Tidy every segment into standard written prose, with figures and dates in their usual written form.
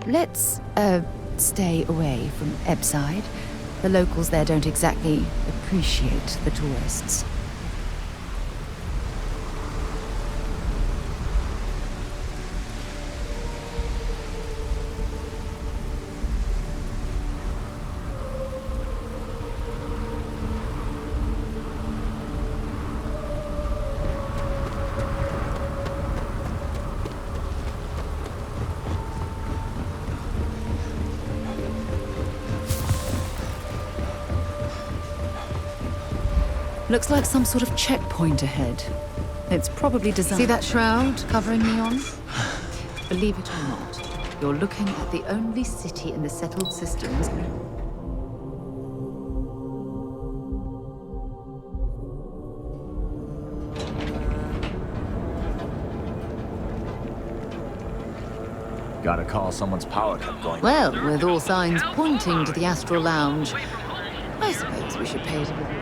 Let's, stay away from Ebside. The locals there don't exactly appreciate the tourists. Looks like some sort of checkpoint ahead. It's probably designed... See that shroud covering Neon? Believe it or not, you're looking at the only city in the settled systems... Gotta call someone's power cut going. Well, with all signs pointing to the Astral Lounge, I suppose we should pay it a visit.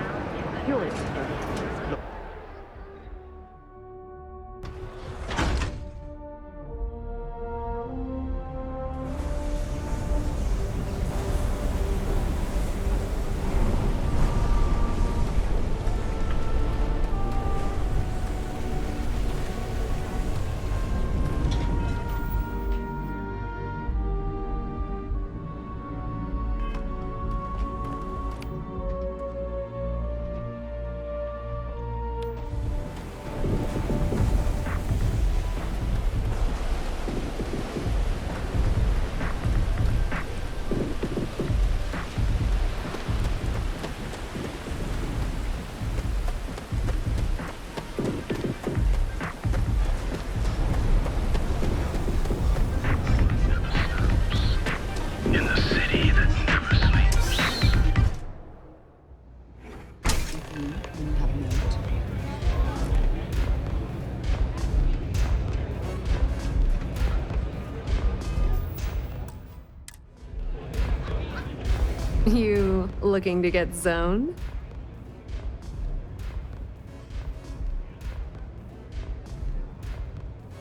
You looking to get zoned?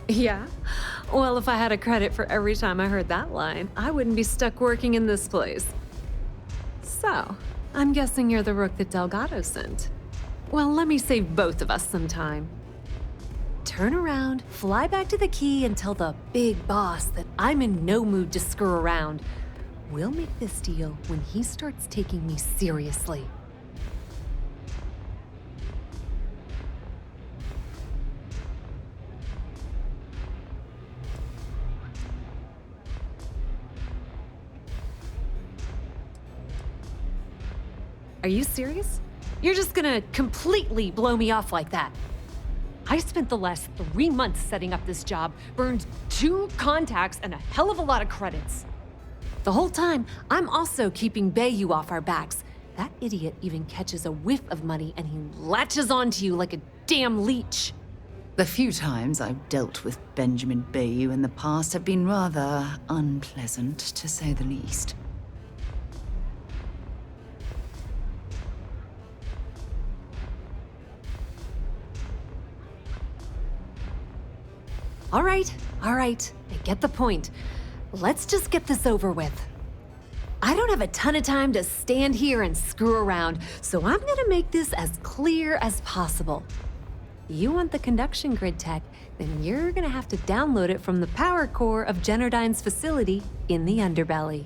Yeah? Well, if I had a credit for every time I heard that line, I wouldn't be stuck working in this place. So, I'm guessing you're the rook that Delgado sent. Well, let me save both of us some time. Turn around, fly back to the key, and tell the big boss that I'm in no mood to screw around. We'll make this deal when he starts taking me seriously. Are you serious? You're just gonna completely blow me off like that? I spent the last 3 months setting up this job, burned 2 contacts and a hell of a lot of credits. The whole time, I'm also keeping Bayou off our backs. That idiot even catches a whiff of money and he latches onto you like a damn leech. The few times I've dealt with Benjamin Bayou in the past have been rather unpleasant, to say the least. All right. I get the point. Let's just get this over with. I don't have a ton of time to stand here and screw around, so I'm gonna make this as clear as possible. You want the conduction grid tech, then you're gonna have to download it from the power core of Generdyne's facility in the underbelly.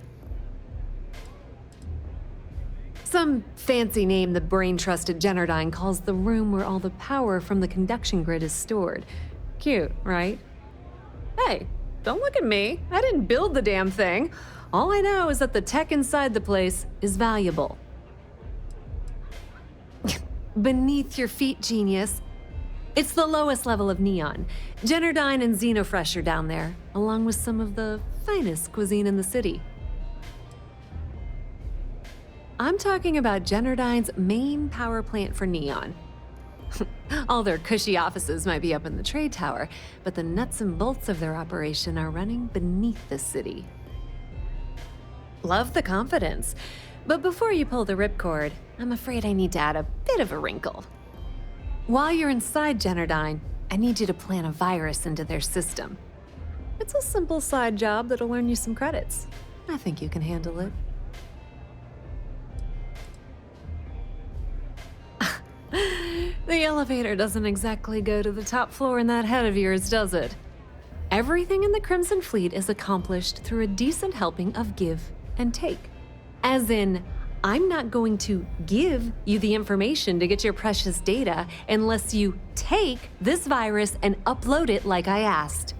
Some fancy name the brain trust at Generdyne calls the room where all the power from the conduction grid is stored. Cute, right? Hey, don't look at me. I didn't build the damn thing. All I know is that the tech inside the place is valuable. Beneath your feet, genius. It's the lowest level of Neon. Generdyne and Xenofresh are down there, along with some of the finest cuisine in the city. I'm talking about Generdyne's main power plant for Neon. All their cushy offices might be up in the trade tower, but the nuts and bolts of their operation are running beneath the city. Love the confidence, but before you pull the ripcord, I'm afraid I need to add a bit of a wrinkle. While you're inside Generdyne, I need you to plant a virus into their system. It's a simple side job that'll earn you some credits. I think you can handle it. The elevator doesn't exactly go to the top floor in that head of yours, does it? Everything in the Crimson Fleet is accomplished through a decent helping of give and take. As in, I'm not going to give you the information to get your precious data unless you take this virus and upload it like I asked.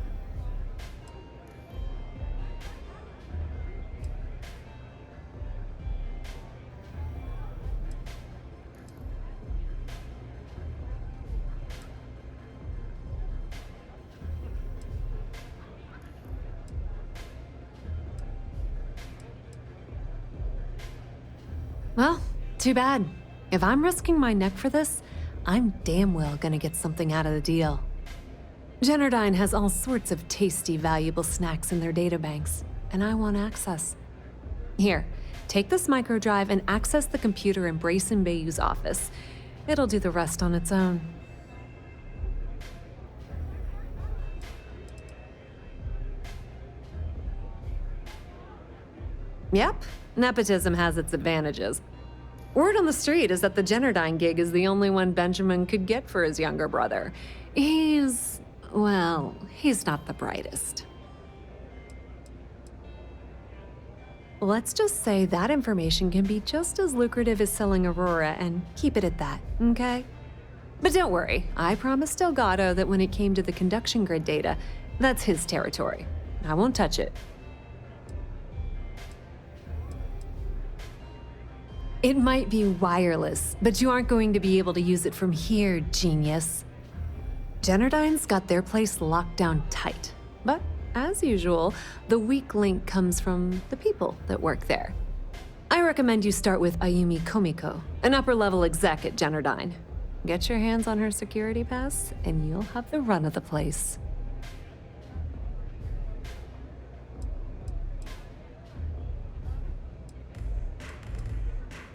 Well, too bad. If I'm risking my neck for this, I'm damn well gonna get something out of the deal. Generdyne has all sorts of tasty, valuable snacks in their databanks, and I want access. Here, take this microdrive and access the computer in Brayson Bayou's office. It'll do the rest on its own. Yep, nepotism has its advantages. Word on the street is that the Generdyne gig is the only one Benjamin could get for his younger brother. He's not the brightest. Let's just say that information can be just as lucrative as selling Aurora and keep it at that, okay? But don't worry, I promised Delgado that when it came to the conduction grid data, that's his territory. I won't touch it. It might be wireless, but you aren't going to be able to use it from here, genius. Generdyne's got their place locked down tight. But, as usual, the weak link comes from the people that work there. I recommend you start with Ayumi Komiko, an upper-level exec at Generdyne. Get your hands on her security pass, and you'll have the run of the place.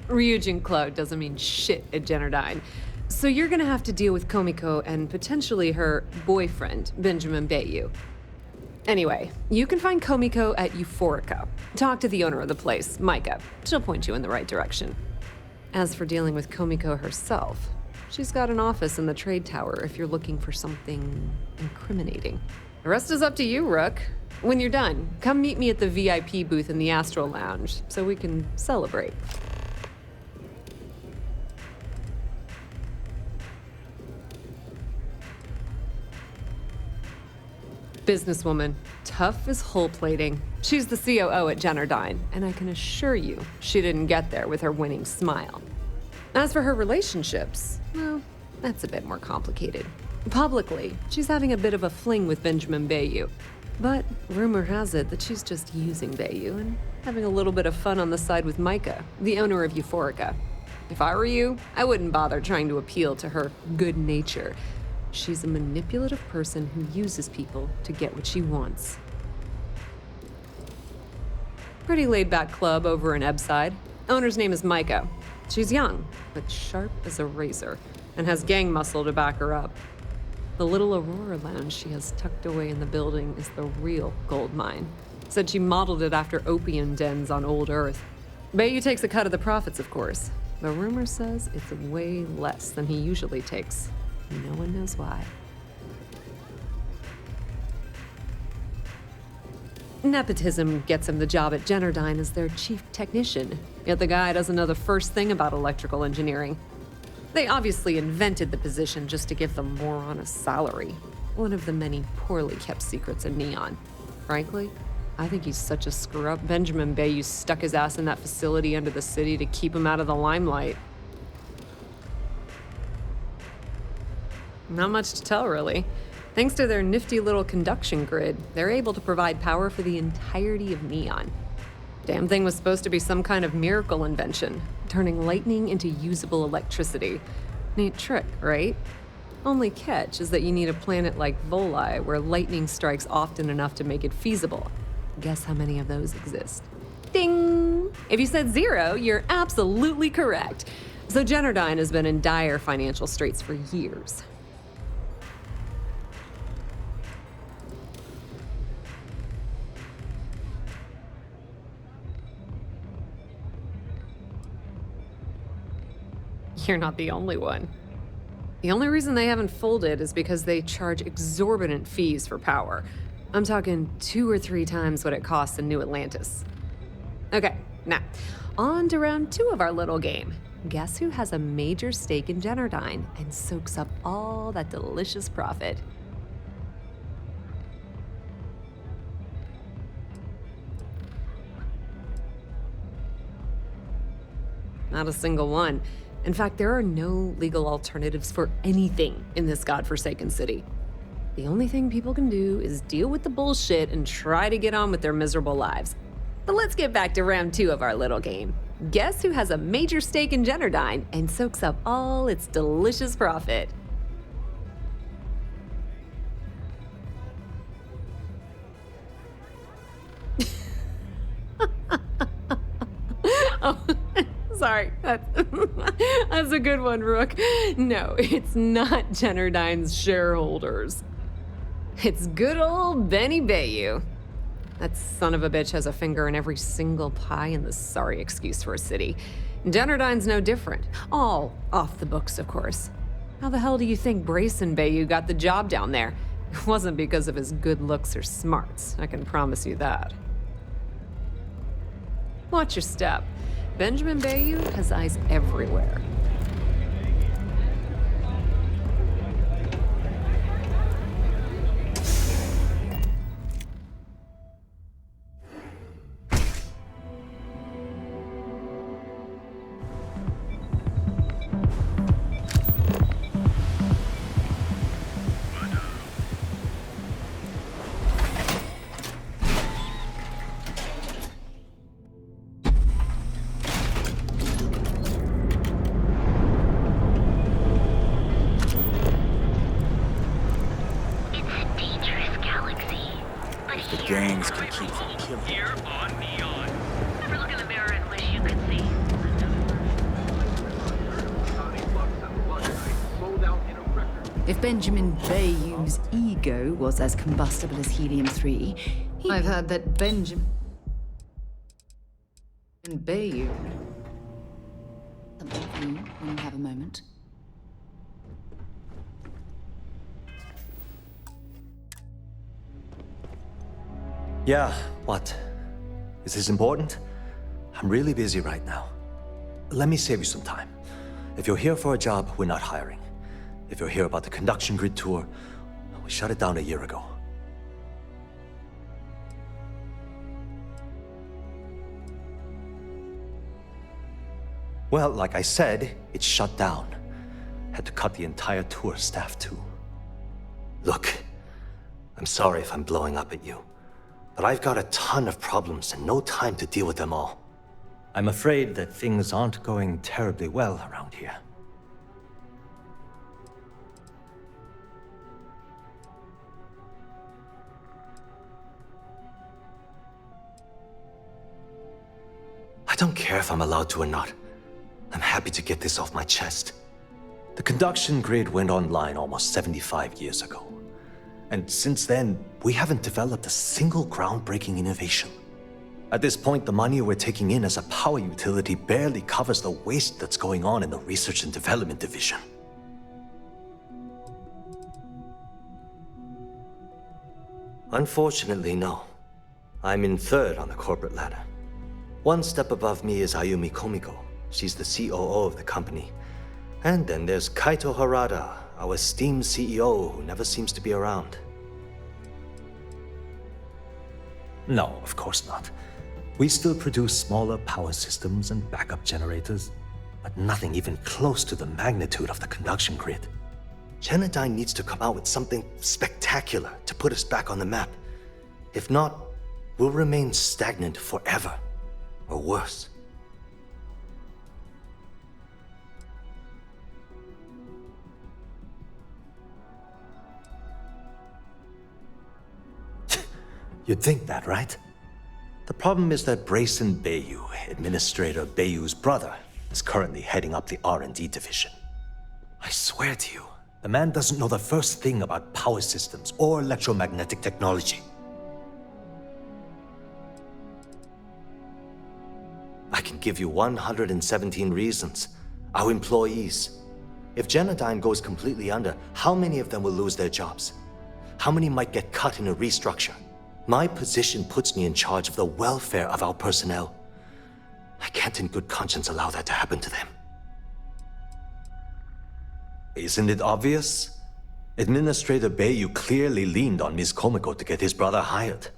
Ryujin Cloud doesn't mean shit at Generdyne. So you're gonna have to deal with Komiko and potentially her boyfriend, Benjamin Bayou. Anyway, you can find Komiko at Euphorica. Talk to the owner of the place, Micah. She'll point you in the right direction. As for dealing with Komiko herself, she's got an office in the trade tower if you're looking for something incriminating. The rest is up to you, Rook. When you're done, come meet me at the VIP booth in the Astral Lounge so we can celebrate. Businesswoman, tough as hull plating. She's the COO at Generdyne, and I can assure you she didn't get there with her winning smile. As for her relationships, well, that's a bit more complicated. Publicly, she's having a bit of a fling with Benjamin Bayou, but rumor has it that she's just using Bayou and having a little bit of fun on the side with Micah, the owner of Euphorica. If I were you, I wouldn't bother trying to appeal to her good nature. She's a manipulative person who uses people to get what she wants. Pretty laid-back club over in Ebbside. Owner's name is Micah. She's young, but sharp as a razor, and has gang muscle to back her up. The little Aurora lounge she has tucked away in the building is the real gold mine. Said she modeled it after opium dens on old Earth. Bayou takes a cut of the profits, of course. The rumor says it's way less than he usually takes. No one knows why. Nepotism gets him the job at Generdyne as their chief technician, yet the guy doesn't know the first thing about electrical engineering. They obviously invented the position just to give them more on a salary. One of the many poorly kept secrets in Neon. Frankly, I think he's such a screw-up. Benjamin Bayou stuck his ass in that facility under the city to keep him out of the limelight. Not much to tell, really. Thanks to their nifty little conduction grid, they're able to provide power for the entirety of Neon. Damn thing was supposed to be some kind of miracle invention, turning lightning into usable electricity. Neat trick, right? Only catch is that you need a planet like Voli, where lightning strikes often enough to make it feasible. Guess how many of those exist? Ding! If you said 0, you're absolutely correct. So Generdyne has been in dire financial straits for years. You're not the only one. The only reason they haven't folded is because they charge exorbitant fees for power. I'm talking 2 or 3 times what it costs in New Atlantis. Okay, now, on to round 2 of our little game. Guess who has a major stake in Generdyne and soaks up all that delicious profit? Not a single one. In fact, there are no legal alternatives for anything in this godforsaken city. The only thing people can do is deal with the bullshit and try to get on with their miserable lives. But let's get back to round 2 of our little game. Guess who has a major stake in Generdyne and soaks up all its delicious profit? Oh, sorry. That's a good one, Rook. No, it's not Generdyne's shareholders. It's good old Benny Bayou. That son of a bitch has a finger in every single pie in this sorry excuse for a city. Generdyne's no different. All off the books, of course. How the hell do you think Brayson Bayou got the job down there? It wasn't because of his good looks or smarts, I can promise you that. Watch your step. Benjamin Bayou has eyes everywhere. Gangs can keep from killing. Here on Neon. Ever look in the mirror and wish you could see? If Benjamin Bayou's ego was as combustible as helium-3, I've heard that Benjamin Bayou. Something for you when you have a moment. Yeah, what? Is this important? I'm really busy right now. Let me save you some time. If you're here for a job, we're not hiring. If you're here about the conduction grid tour, we shut it down a year ago. Well, like I said, it's shut down. Had to cut the entire tour staff too. Look, I'm sorry if I'm blowing up at you. But I've got a ton of problems and no time to deal with them all. I'm afraid that things aren't going terribly well around here. I don't care if I'm allowed to or not. I'm happy to get this off my chest. The conduction grid went online almost 75 years ago. And since then, we haven't developed a single groundbreaking innovation. At this point, the money we're taking in as a power utility barely covers the waste that's going on in the research and development division. Unfortunately, no. I'm in third on the corporate ladder. One step above me is Ayumi Komiko. She's the COO of the company. And then there's Kaito Harada, our esteemed CEO who never seems to be around. No, of course not. We still produce smaller power systems and backup generators, but nothing even close to the magnitude of the conduction grid. Generdyne needs to come out with something spectacular to put us back on the map. If not, we'll remain stagnant forever, or worse. You'd think that, right? The problem is that Brayson Bayou, Administrator Bayou's brother, is currently heading up the R&D division. I swear to you, the man doesn't know the first thing about power systems or electromagnetic technology. I can give you 117 reasons. our employees. If Genodyne goes completely under, how many of them will lose their jobs? How many might get cut in a restructure? My position puts me in charge of the welfare of our personnel. I can't in good conscience allow that to happen to them. Isn't it obvious? Administrator Bayu clearly leaned on Ms. Komiko to get his brother hired.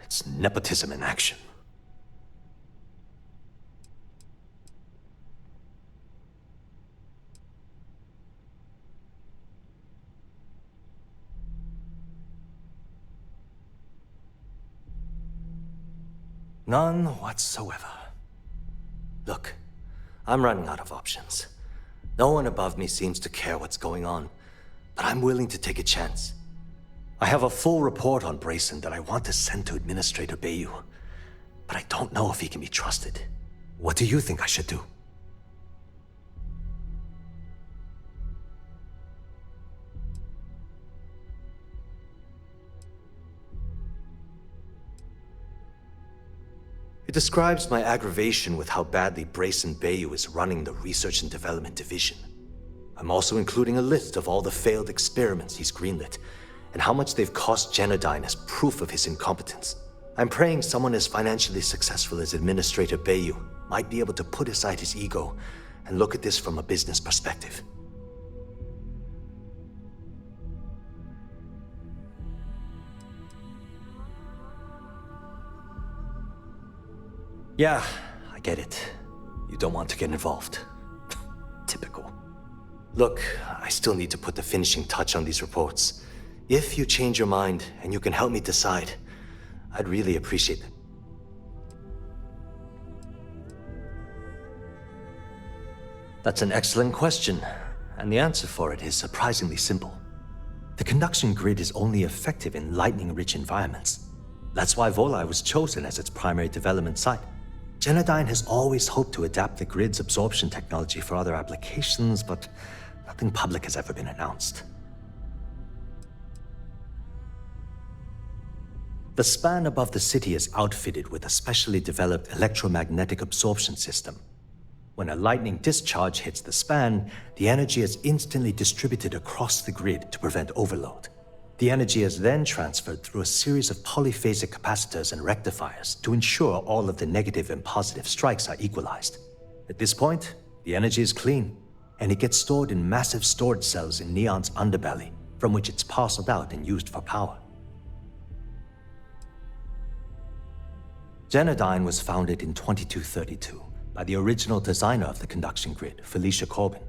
It's nepotism in action. None whatsoever. Look, I'm running out of options. No one above me seems to care what's going on, but I'm willing to take a chance. I have a full report on Brayson that I want to send to Administrator Bayu, but I don't know if he can be trusted. What do you think I should do? It describes my aggravation with how badly Brayson Bayu is running the Research and Development Division. I'm also including a list of all the failed experiments he's greenlit, and how much they've cost Genodyne as proof of his incompetence. I'm praying someone as financially successful as Administrator Bayu might be able to put aside his ego and look at this from a business perspective. Yeah, I get it. You don't want to get involved. Typical. Look, I still need to put the finishing touch on these reports. If you change your mind and you can help me decide, I'd really appreciate it. That's an excellent question, and the answer for it is surprisingly simple. The conduction grid is only effective in lightning-rich environments. That's why Volai was chosen as its primary development site. Genodyne has always hoped to adapt the grid's absorption technology for other applications, but nothing public has ever been announced. The span above the city is outfitted with a specially developed electromagnetic absorption system. When a lightning discharge hits the span, the energy is instantly distributed across the grid to prevent overload. The energy is then transferred through a series of polyphasic capacitors and rectifiers to ensure all of the negative and positive strikes are equalized. At this point, the energy is clean, and it gets stored in massive storage cells in Neon's underbelly, from which it's parceled out and used for power. Genodyne was founded in 2232 by the original designer of the conduction grid, Felicia Corbin.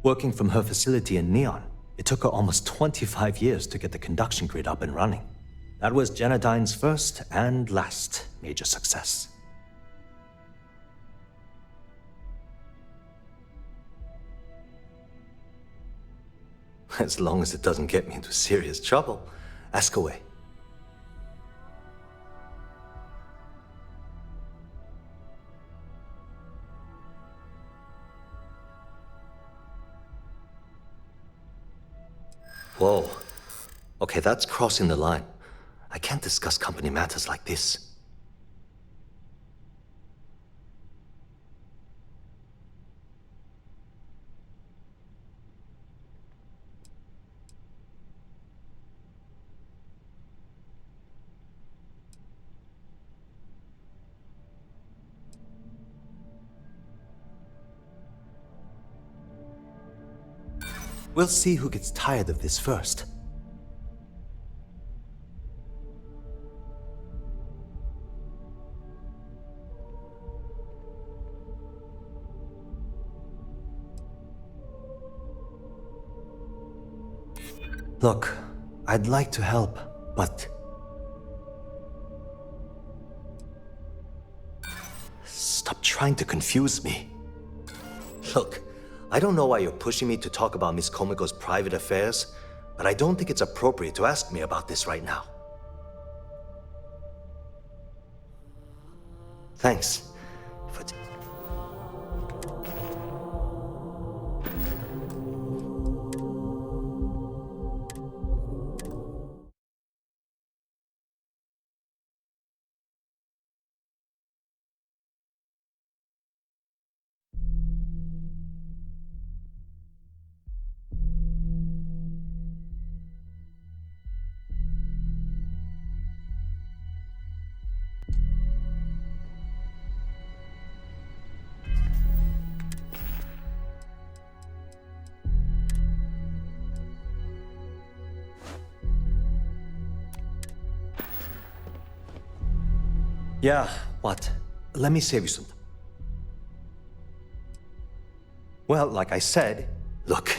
Working from her facility in Neon, it took her almost 25 years to get the conduction grid up and running. That was Genodyne's first and last major success. As long as it doesn't get me into serious trouble, ask away. Whoa. Okay, that's crossing the line. I can't discuss company matters like this. We'll see who gets tired of this first. Look, I'd like to help, but... Stop trying to confuse me. Look, I don't know why you're pushing me to talk about Miss Komiko's private affairs, but I don't think it's appropriate to ask me about this right now. Thanks for... Yeah, what? Let me save you some. Well, like I said, look,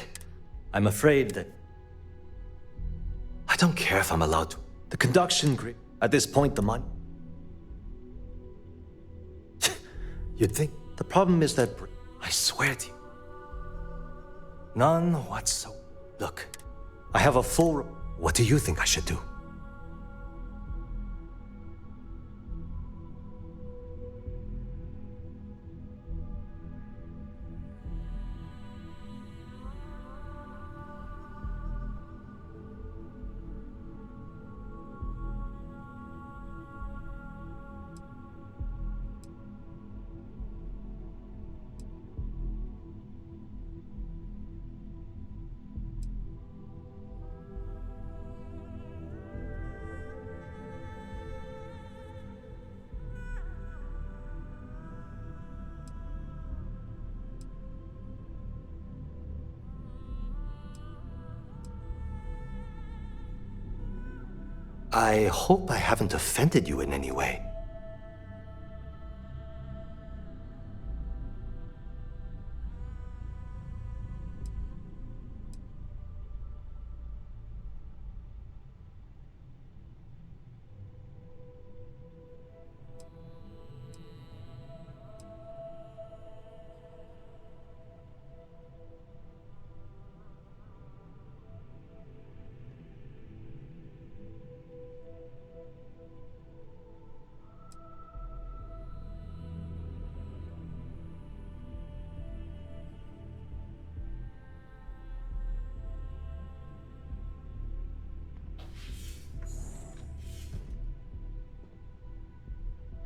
I'm afraid that... I don't care if I'm allowed to. The conduction grid... At this point, the money... You'd think. The problem is that... I swear to you. None whatsoever. Look, I have a full... What do you think I should do? I hope I haven't offended you in any way.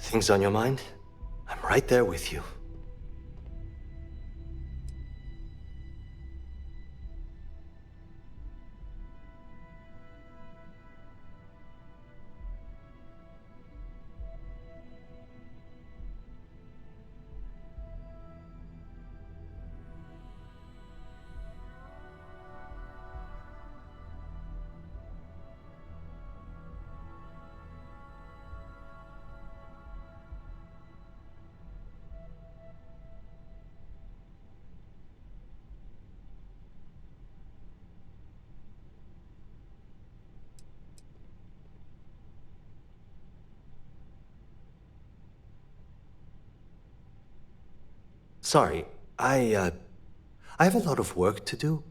Things on your mind? I'm right there with you. Sorry, I have a lot of work to do.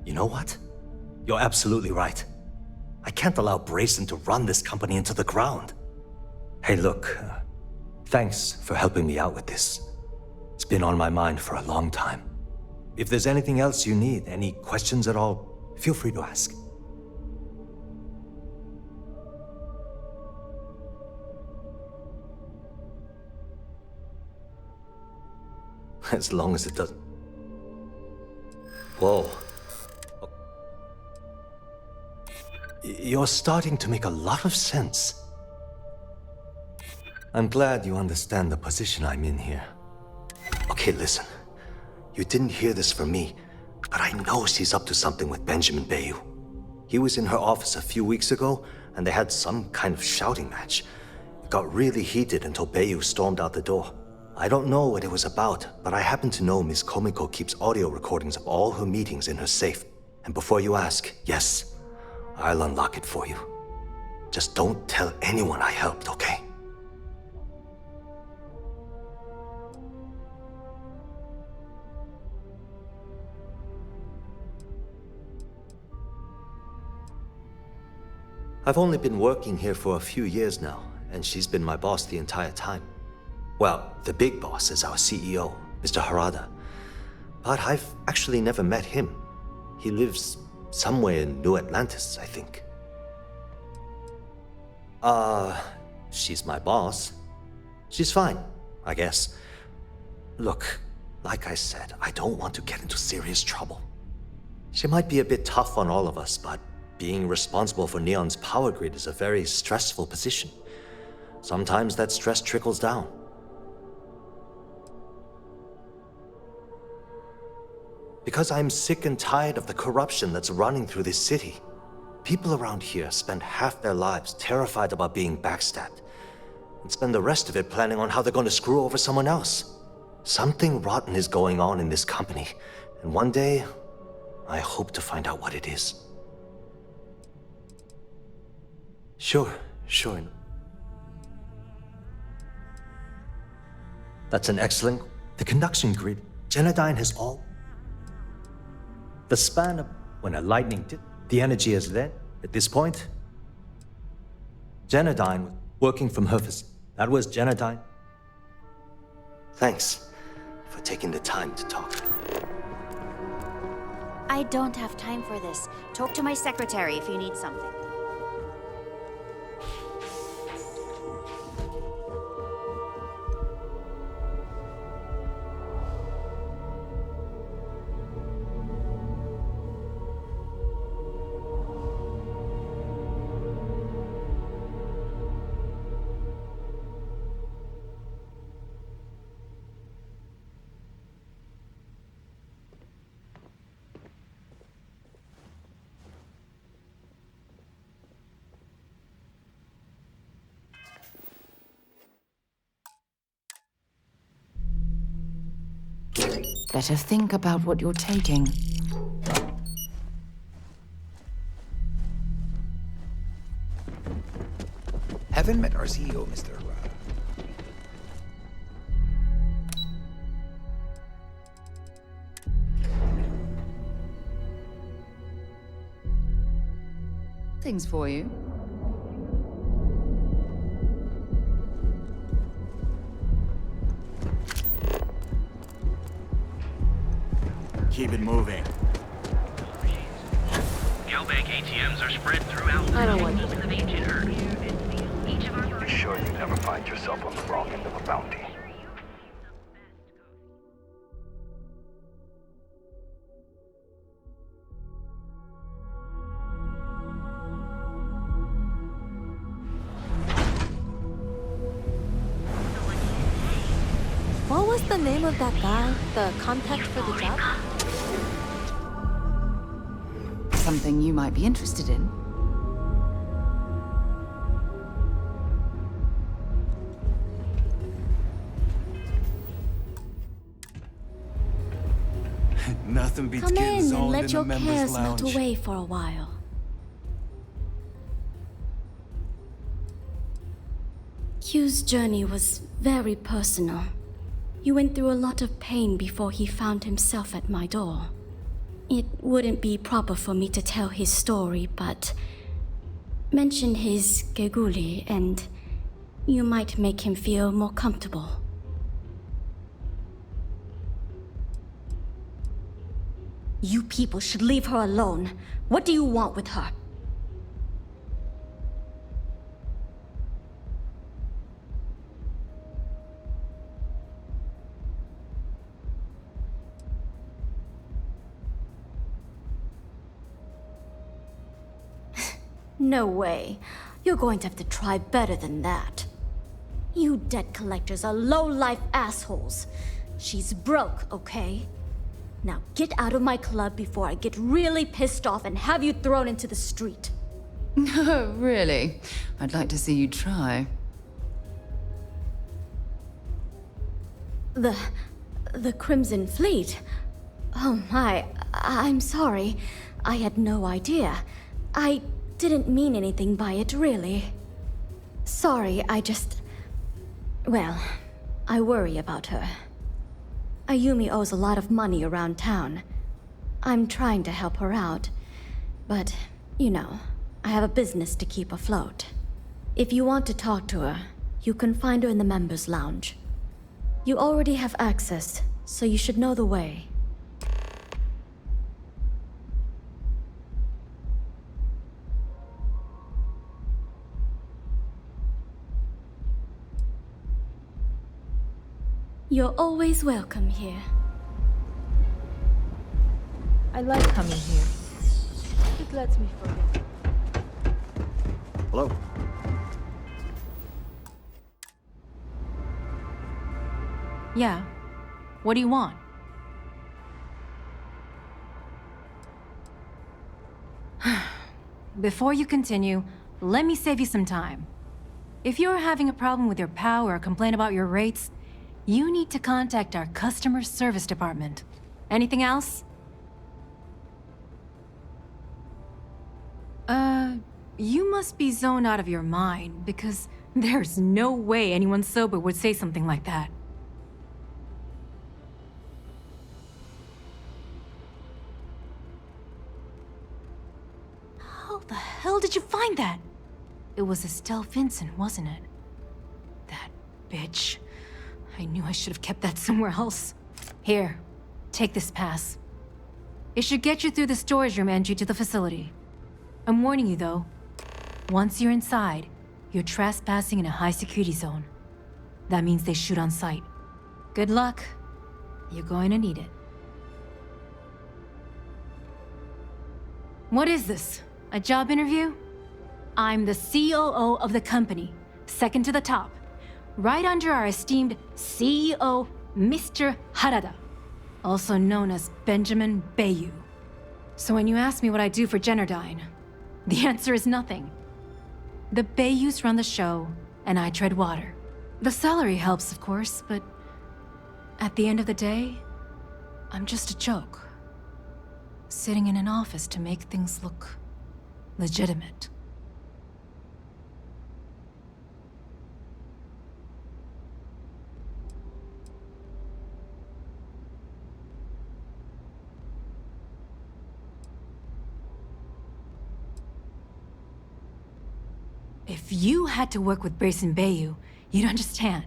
You know what? You're absolutely right. I can't allow Brayson to run this company into the ground. Hey, look, thanks for helping me out with this. It's been on my mind for a long time. If there's anything else you need, any questions at all, feel free to ask. As long as it doesn't... Whoa. You're starting to make a lot of sense. I'm glad you understand the position I'm in here. Okay, listen. You didn't hear this from me, but I know she's up to something with Benjamin Bayou. He was in her office a few weeks ago, and they had some kind of shouting match. It got really heated until Bayou stormed out the door. I don't know what it was about, but I happen to know Miss Komiko keeps audio recordings of all her meetings in her safe. And before you ask, yes, I'll unlock it for you. Just don't tell anyone I helped, okay? I've only been working here for a few years now, and she's been my boss the entire time. Well, the big boss is our CEO, Mr. Harada. But I've actually never met him. He lives somewhere in New Atlantis, I think. She's my boss. She's fine, I guess. Look, like I said, I don't want to get into serious trouble. She might be a bit tough on all of us, but being responsible for Neon's power grid is a very stressful position. Sometimes that stress trickles down. Because I'm sick and tired of the corruption that's running through this city. People around here spend half their lives terrified about being backstabbed, and spend the rest of it planning on how they're going to screw over someone else. Something rotten is going on in this company, and one day, I hope to find out what it is. Sure. That's an excellent... The conduction grid, Genodyne has all... The span of when a lightning did, the energy is then, at this point. Genodyne, working from her... That was Genodyne. Thanks for taking the time to talk. I don't have time for this. Talk to my secretary if you need something. Better think about what you're taking. Haven't met our CEO, Mr. Things for you. Keep it moving. GeoBank ATMs are spread throughout I don't want of ancient Earth. Each of our Be sure you never find yourself on the wrong end of a bounty. What was the name of that guy? The contact for the job? Something you might be interested in. Nothing beats Come getting in and zoned in let the your members cares lounge. melt away for a while. Hugh's journey was very personal. He went through a lot of pain before he found himself at my door. It wouldn't be proper for me to tell his story, but mention his geguli and you might make him feel more comfortable. You people should leave her alone. What do you want with her? No way. You're going to have to try better than that. You debt collectors are low-life assholes. She's broke, okay? Now get out of my club before I get really pissed off and have you thrown into the street. No, really. I'd like to see you try. The Crimson Fleet? Oh my, I'm sorry. I had no idea. I didn't mean anything by it, really. Sorry, well, I worry about her. Ayumi owes a lot of money around town. I'm trying to help her out, but, you know, I have a business to keep afloat. If you want to talk to her, you can find her in the members' lounge. You already have access, so you should know the way. You're always welcome here. I like coming here. It lets me forget. Hello. Yeah. What do you want? before you continue, let me save you some time. If you're having a problem with your power or complain about your rates, you need to contact our customer service department. Anything else? You must be zoned out of your mind, because there's no way anyone sober would say something like that. How the hell did you find that? It was Estelle Vincent, wasn't it? That bitch. I knew I should have kept that somewhere else. Here, take this pass. It should get you through the storage room entry to the facility. I'm warning you though. Once you're inside, you're trespassing in a high-security zone. That means they shoot on sight. Good luck. You're going to need it. What is this? A job interview? I'm the COO of the company, second to the top, right under our esteemed CEO, Mr. Harada, also known as Benjamin Bayou. So when you ask me what I do for Generdyne, the answer is nothing. The Bayous run the show, and I tread water. The salary helps, of course, but at the end of the day, I'm just a joke. Sitting in an office to make things look legitimate. If you had to work with Brayson Bayou, you'd understand.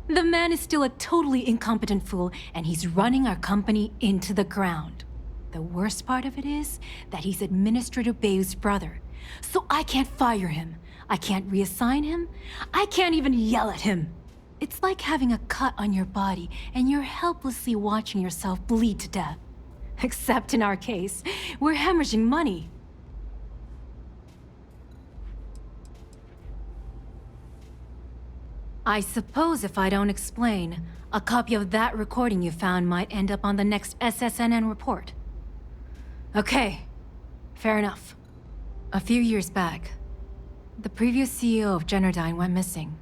The man is still a totally incompetent fool, and he's running our company into the ground. The worst part of it is that he's Administrator Bayou's brother, so I can't fire him. I can't reassign him. I can't even yell at him. It's like having a cut on your body, and you're helplessly watching yourself bleed to death. Except in our case, we're hemorrhaging money. I suppose if I don't explain, a copy of that recording you found might end up on the next SSNN report. Okay, fair enough. A few years back, the previous CEO of Generdyne went missing.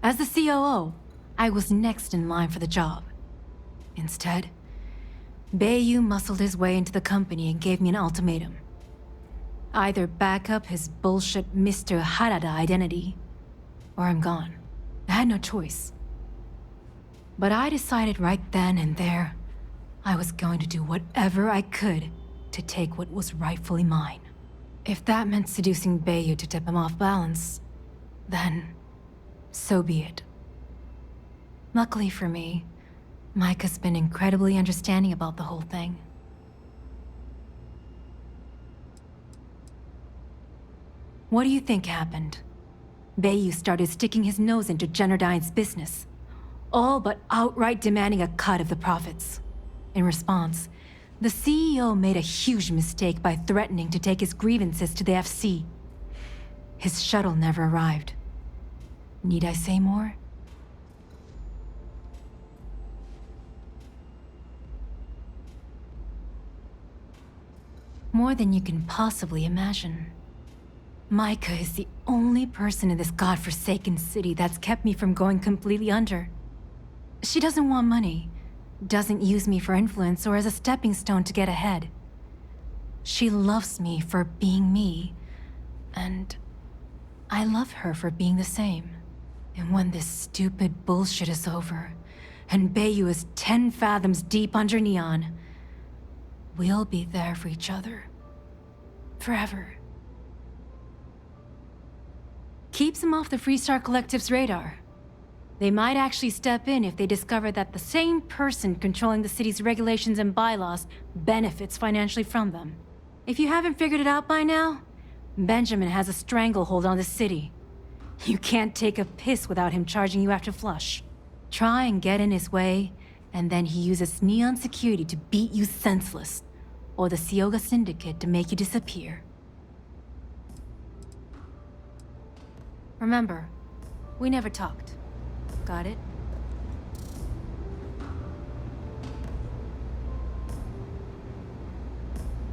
As the COO, I was next in line for the job. Instead, Bayou muscled his way into the company and gave me an ultimatum. Either back up his bullshit Mr. Harada identity, or I'm gone. I had no choice. But I decided right then and there, I was going to do whatever I could to take what was rightfully mine. If that meant seducing Bayou to tip him off balance, then so be it. Luckily for me, Mike has been incredibly understanding about the whole thing. What do you think happened? Bayou started sticking his nose into Generdyne's business, all but outright demanding a cut of the profits. In response, the CEO made a huge mistake by threatening to take his grievances to the FC. His shuttle never arrived. Need I say more? More than you can possibly imagine. Micah is the only person in this godforsaken city that's kept me from going completely under. She doesn't want money, doesn't use me for influence or as a stepping stone to get ahead. She loves me for being me, and I love her for being the same. And when this stupid bullshit is over, and Bayou is 10 fathoms deep under Neon, we'll be there for each other. Forever. Keeps him off the Freestar Collective's radar. They might actually step in if they discover that the same person controlling the city's regulations and bylaws benefits financially from them. If you haven't figured it out by now, Benjamin has a stranglehold on the city. You can't take a piss without him charging you after flush. Try and get in his way, and then he uses Neon security to beat you senseless, or the Seoga Syndicate to make you disappear. Remember, we never talked. Got it?